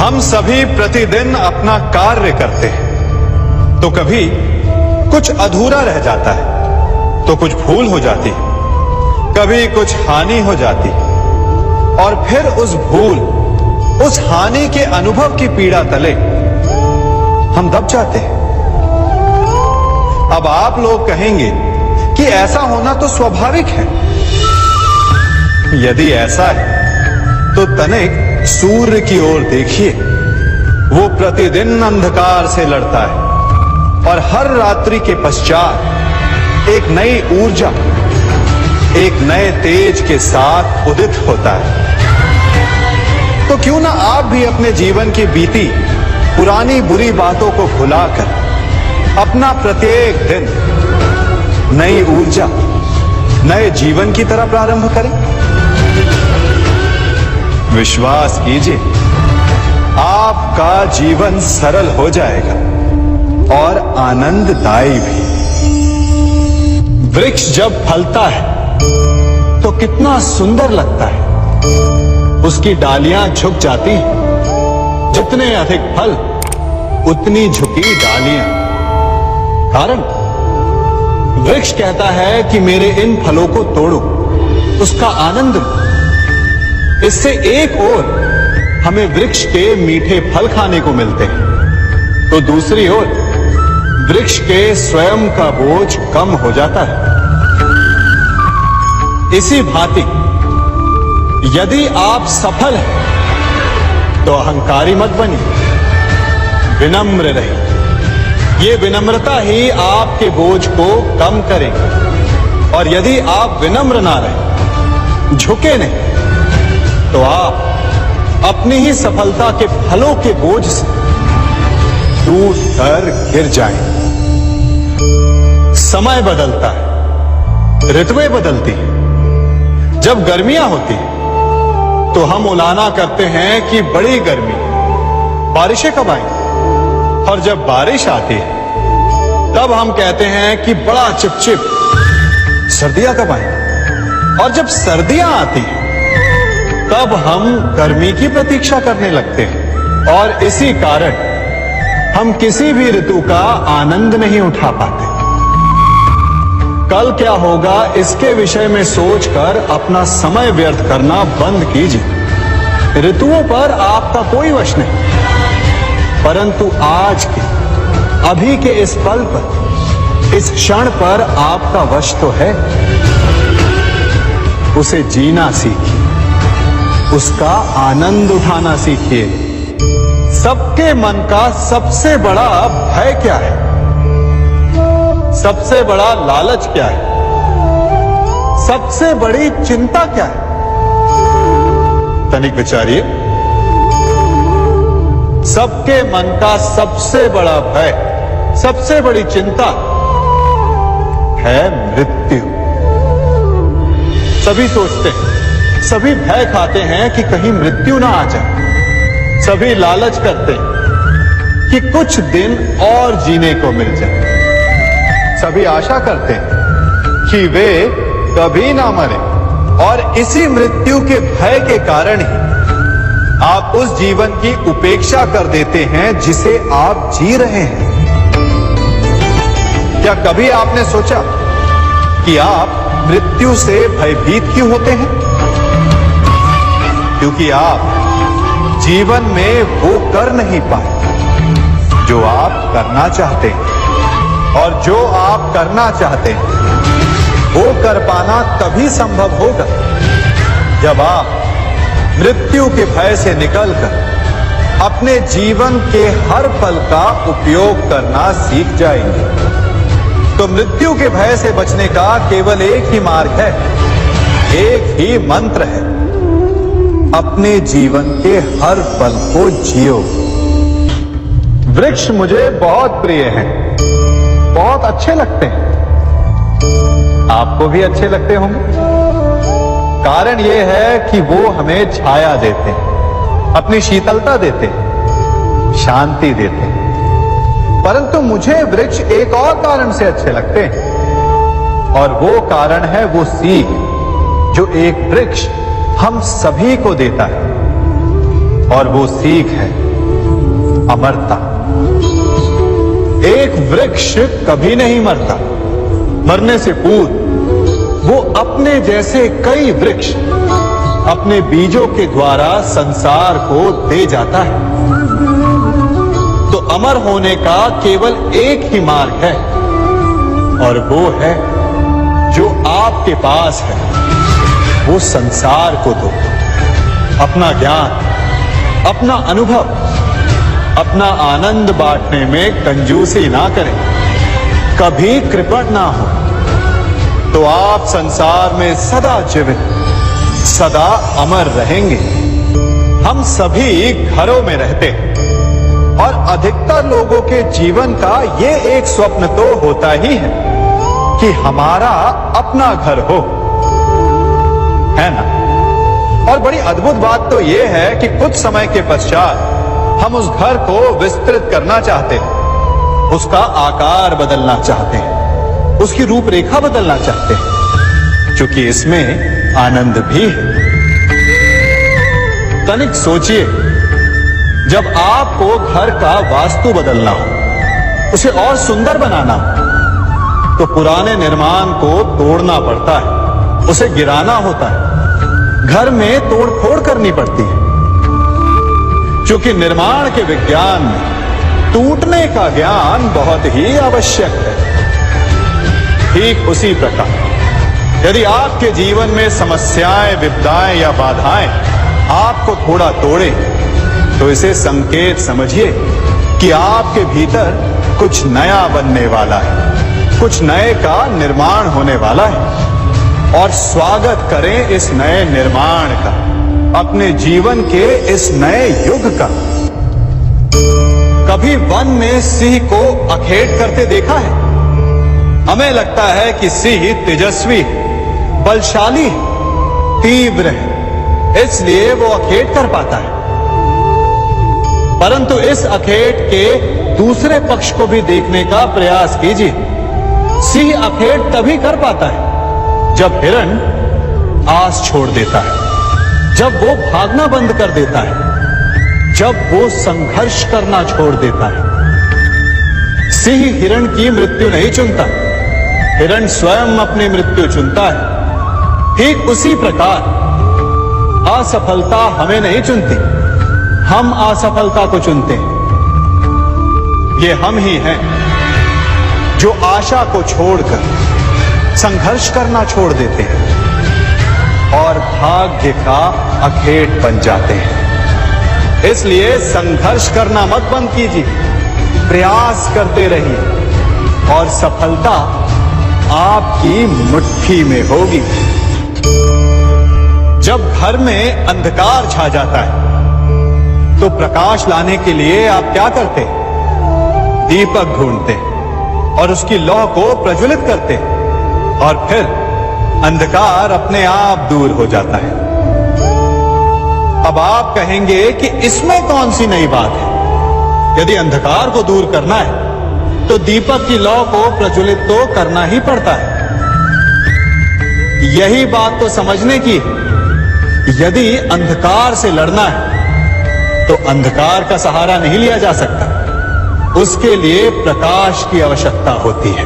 हम सभी प्रतिदिन अपना कार्य करते हैं, तो कभी कुछ अधूरा रह जाता है, तो कुछ भूल हो जाती है, कभी कुछ हानि हो जाती है, और फिर उस भूल, उस हानि के अनुभव की पीड़ा तले हम दब जाते हैं। अब आप लोग कहेंगे कि ऐसा होना तो स्वाभाविक है। यदि ऐसा है तो तनिक सूर्य की ओर देखिए। वो प्रतिदिन अंधकार से लड़ता है और हर रात्रि के पश्चात एक नई ऊर्जा, एक नए तेज के साथ उदित होता है। तो क्यों ना आप भी अपने जीवन की बीती पुरानी बुरी बातों को भुलाकर अपना प्रत्येक दिन नई ऊर्जा, नए जीवन की तरह प्रारंभ करें। विश्वास कीजिए, आपका जीवन सरल हो जाएगा और आनंददायी भी। वृक्ष जब फलता है तो कितना सुंदर लगता है। उसकी डालियां झुक जाती हैं। जितने अधिक फल उतनी झुकी डालियां। कारण वृक्ष कहता है कि मेरे इन फलों को तोड़ो, उसका आनंद लो। इससे एक ओर हमें वृक्ष के मीठे फल खाने को मिलते हैं, तो दूसरी ओर वृक्ष के स्वयं का बोझ कम हो जाता है। इसी भांति यदि आप सफल हैं तो अहंकारी मत बनिए, विनम्र रहिए। ये विनम्रता ही आपके बोझ को कम करेगी। और यदि आप विनम्र ना रहे, झुके नहीं, तो आप अपनी ही सफलता के फलों के बोझ से टूट कर गिर जाएंगे। समय बदलता है, ऋतुएं बदलती हैं। जब गर्मियां होती हैं तो हम उलाना करते हैं कि बड़ी गर्मी, बारिशें कब आएंगी। और जब बारिश आती है तब हम कहते हैं कि बड़ा चिपचिप, सर्दियां कब आएंगी। और जब सर्दियां आती हैं तब हम गर्मी की प्रतीक्षा करने लगते हैं। और इसी कारण हम किसी भी ऋतु का आनंद नहीं उठा पाते। कल क्या होगा इसके विषय में सोचकर अपना समय व्यर्थ करना बंद कीजिए। ऋतुओं पर आपका कोई वश नहीं, परंतु आज के, अभी के इस पल पर, इस क्षण पर आपका वश तो है। उसे जीना सीखिए, उसका आनंद उठाना सीखिए। सबके मन का सबसे बड़ा भय क्या है? सबसे बड़ा लालच क्या है? सबसे बड़ी चिंता क्या है? तनिक विचारिए। सबके मन का सबसे बड़ा भय, सबसे बड़ी चिंता है मृत्यु। सभी सोचते हैं, सभी भय खाते हैं कि कहीं मृत्यु ना आ जाए। सभी लालच करते हैं कि कुछ दिन और जीने को मिल जाए। सभी आशा करते हैं कि वे कभी ना मरे। और इसी मृत्यु के भय के कारण ही आप उस जीवन की उपेक्षा कर देते हैं जिसे आप जी रहे हैं। क्या कभी आपने सोचा कि आप मृत्यु से भयभीत क्यों होते हैं? क्योंकि आप जीवन में वो कर नहीं पाए जो आप करना चाहते हैं। और जो आप करना चाहते हैं वो कर पाना तभी संभव होगा जब आप मृत्यु के भय से निकलकर अपने जीवन के हर पल का उपयोग करना सीख जाएंगे। तो मृत्यु के भय से बचने का केवल एक ही मार्ग है, एक ही मंत्र है। अपने जीवन के हर पल को जियो। वृक्ष मुझे बहुत प्रिय हैं, बहुत अच्छे लगते हैं। आपको भी अच्छे लगते होंगे। कारण यह है कि वो हमें छाया देते हैं, अपनी शीतलता देते हैं, शांति देते हैं। परंतु मुझे वृक्ष एक और कारण से अच्छे लगते हैं, और वो कारण है वो सीख जो एक वृक्ष हम सभी को देता है। और वो सीख है अमरता। एक वृक्ष कभी नहीं मरता, मरने से पूर्व वो अपने जैसे कई वृक्ष अपने बीजों के द्वारा संसार को दे जाता है। तो अमर होने का केवल एक ही मार्ग है, और वो है जो आपके पास है, वो संसार को दो। अपना ज्ञान, अपना अनुभव, अपना आनंद बांटने में कंजूसी ना करें, कभी कृपण ना हो, तो आप संसार में सदा जीवित, सदा अमर रहेंगे। हम सभी घरों में रहते हैं, और अधिकतर लोगों के जीवन का ये एक स्वप्न तो होता ही है कि हमारा अपना घर हो, है ना? और बड़ी अद्भुत बात तो ये है कि कुछ समय के पश्चात हम उस घर को विस्तृत करना चाहते हैं, उसका आकार बदलना चाहते हैं, उसकी रूपरेखा बदलना चाहते हैं, क्योंकि इसमें आनंद भी है। तनिक सोचिए, जब आपको घर का वास्तु बदलना हो, उसे और सुंदर बनाना हो, तो पुराने निर्माण को तोड़ना पड़ता है, उसे गिराना होता है, घर में तोड़फोड़ करनी पड़ती है, क्योंकि निर्माण के विज्ञान में टूटने का ज्ञान बहुत ही आवश्यक है। ठीक उसी प्रकार यदि आपके जीवन में समस्याएं, विपदाएं या बाधाएं आपको थोड़ा तोड़े, तो इसे संकेत समझिए कि आपके भीतर कुछ नया बनने वाला है, कुछ नए का निर्माण होने वाला है। और स्वागत करें इस नए निर्माण का, अपने जीवन के इस नए युग का। कभी वन में सिंह को अखेट करते देखा है? हमें लगता है कि सिंह तेजस्वी है, बलशाली है, तीव्र है, इसलिए वो अखेट कर पाता है। परंतु इस अखेट के दूसरे पक्ष को भी देखने का प्रयास कीजिए। सिंह अखेट तभी कर पाता है जब हिरण आस छोड़ देता है, जब वो भागना बंद कर देता है, जब वो संघर्ष करना छोड़ देता है। सिंह हिरण की मृत्यु नहीं चुनता, हिरण स्वयं अपनी मृत्यु चुनता है। ठीक उसी प्रकार असफलता हमें नहीं चुनती, हम असफलता को चुनते हैं। ये हम ही हैं जो आशा को छोड़कर संघर्ष करना छोड़ देते हैं और भाग्य का अखेट बन जाते हैं। इसलिए संघर्ष करना मत बंद कीजिए, प्रयास करते रहिए और सफलता आपकी मुट्ठी में होगी। जब घर में अंधकार छा जाता है तो प्रकाश लाने के लिए आप क्या करते? दीपक ढूंढते और उसकी लौ को प्रज्वलित करते, और फिर अंधकार अपने आप दूर हो जाता है। अब आप कहेंगे कि इसमें कौन सी नई बात है? यदि अंधकार को दूर करना है तो दीपक की लौ को प्रज्वलित तो करना ही पड़ता है। यही बात तो समझने की, यदि अंधकार से लड़ना है तो अंधकार का सहारा नहीं लिया जा सकता, उसके लिए प्रकाश की आवश्यकता होती है।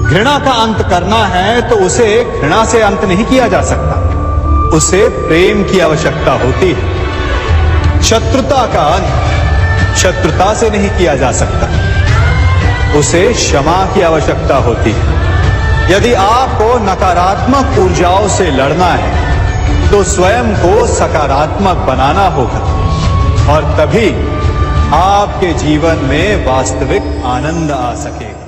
घृणा का अंत करना है तो उसे घृणा से अंत नहीं किया जा सकता, उसे प्रेम की आवश्यकता होती है। शत्रुता का अंत शत्रुता से नहीं किया जा सकता, उसे क्षमा की आवश्यकता होती है। यदि आपको नकारात्मक ऊर्जाओं से लड़ना है तो स्वयं को सकारात्मक बनाना होगा, और तभी आपके जीवन में वास्तविक आनंद आ सकेगा।